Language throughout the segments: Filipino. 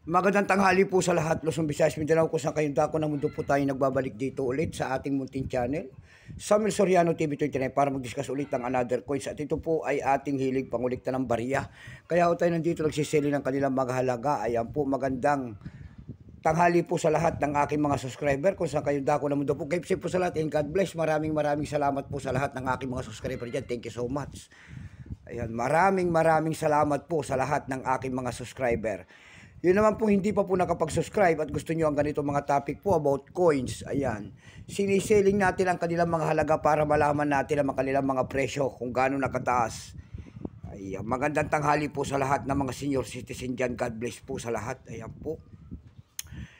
Magandang tanghali po sa lahat, Luzon, Visayas, Mindanao, kung saan kayong dako ng mundo po tayo nagbabalik dito ulit sa ating munting channel, Samuel Soriano TV29, para mag-discuss ulit ng another coins. At ito po ay ating hilig pangulikta ng barya. Kaya po tayo nandito nagsisili ng kanilang mga halaga. Ayan po, magandang tanghali po sa lahat ng aking mga subscriber, kung saan kayong dako ng mundo po. Keep safe po sa lahat and God bless. Maraming salamat po sa lahat ng aking mga subscriber dyan. Thank you so much. Ayan, maraming salamat po sa lahat ng aking mga subscriber. Yun naman po hindi pa po nakapag-subscribe at gusto nyo ang ganito mga topic po about coins. Ayan, siniseling natin ang kanilang mga halaga para malaman natin ang kanilang mga presyo kung gaano nakataas. Ayan, magandang tanghali po sa lahat ng mga senior citizen dyan. God bless po sa lahat. Ayan po.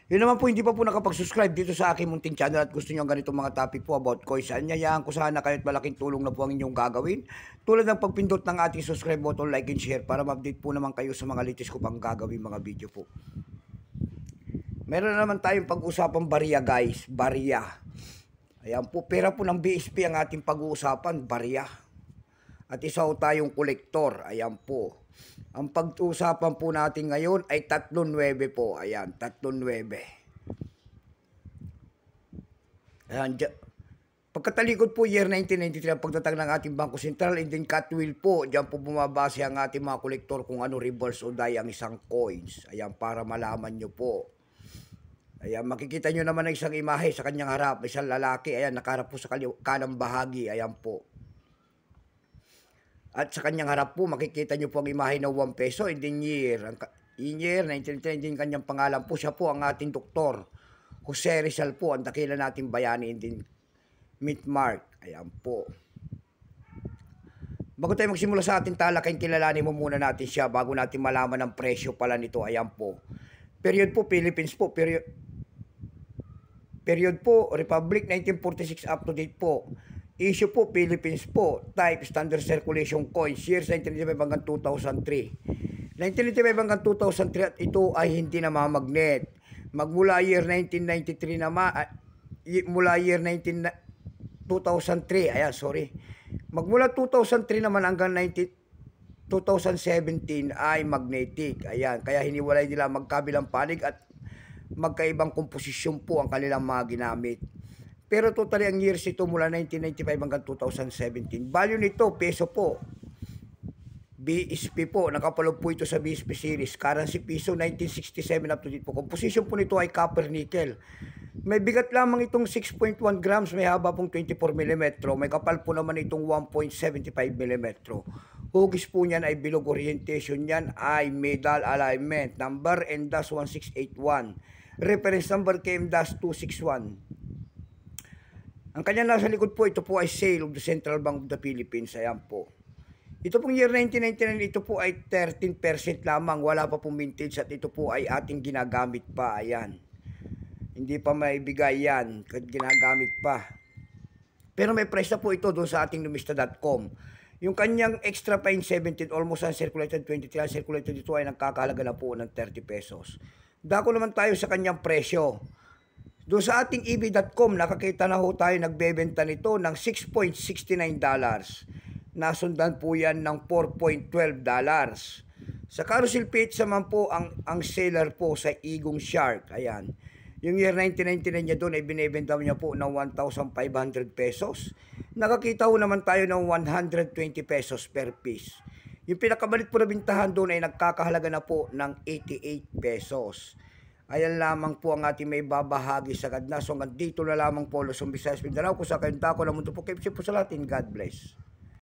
Yun naman po hindi pa po nakapag-subscribe dito sa aking munting channel at gusto nyo ang ganitong mga topic po about coins. Anyayaan ko sana kayo't malaking tulong na po ang inyong gagawin. Tulad ng pagpindot ng ating subscribe button, like and share para ma-update po naman kayo sa mga latest ko pang gagawin mga video po. Meron na naman tayong pag-usapang barya guys, barya. Ayan po, pera po ng BSP ang ating pag-uusapan, barya. At isa po tayong kolektor, ayan po. Ang pag-uusapan po natin ngayon ay 3.9 po. Ayan, 3.9. Ayan, pagkatalikod po, year 1993, ang pagtatag ng ating Bangko Sentral, and then Catwheel po. Diyan po bumabase ang ating mga kolektor kung ano reverse o die ang isang coins. Ayan, para malaman nyo po. Ayan, makikita nyo naman ang isang imahe sa kanyang harap. Isang lalaki, ayan, nakaharap po sa kanang bahagi. Ayan po. At sa kanyang harap po, makikita nyo po ang imahe ng 1 peso, and then year. In year 1993, din kanyang pangalan po. Siya po ang ating doktor. Jose Rizal po, ang dakila nating bayani, and then meat mark. Ayan po. Bago tayo magsimula sa ating talakayin, kilalanin mo muna natin siya bago natin malaman ang presyo pala nito. Ayan po. Period po, Philippines po. Period po, Republic 1946 up to date po. Issue po, Philippines po. Type, Standard Circulation Coins. Years 1995 hanggang 2003. 1995 hanggang 2003 at ito ay hindi na mamagnet. Magmula year 1993 naman, mula year 2003, ayan, sorry. Magmula 2003 naman hanggang 2017 ay magnetic. Ayan, kaya hiniwalay nila magkabilang panig at magkaibang komposisyon po ang kanilang mga ginamit. Pero totally ang years ito mula 1995 hanggang 2017. Value nito, peso po. BSP po, nakapalog po ito sa BSP series. Currency piso, 1967 up to date po. Composition po nito ay copper nickel. May bigat lamang itong 6.1 grams, may haba pong 24 mm. May kapal po naman itong 1.75 mm. Hugis po niyan ay bilog, orientation niyan ay medal alignment. Number N-1681. Reference number KM-261. Ang kanya nasa likod po, ito po ay sale of the Central Bank of the Philippines. Ayan po. Ito pong year 1999, ito po ay 13% lamang. Wala pa pong vintage at ito po ay ating ginagamit pa. Ayan. Hindi pa maibigay yan. Ginagamit pa. Pero may price na po ito doon sa ating numista.com. Yung kanyang extra fine 17, almost uncirculated 23, uncirculated ito ay nagkakahalaga na po ng 30 pesos. Dako naman tayo sa kanyang presyo. Doon sa ating eb.com, nakakita na ho tayo nagbebenta nito ng $6.69. Nasundan po yan ng $4.12. Sa Carousel PH naman po, ang seller po sa Igong Shark. Ayan. Yung year 1999 niya doon ay binebenta niya po ng 1,500 pesos. Nakakita ho naman tayo ng 120 pesos per piece. Yung pinakabalit po na bintahan doon ay nagkakahalaga na po ng 88 pesos. Ayan lamang po ang ating may babahagi sa kadna. So hanggang dito na lamang po, Luzon, Visayas, Mindanao, kung sa kayong dako na mundo po. Keep safe po sa lahat. God bless.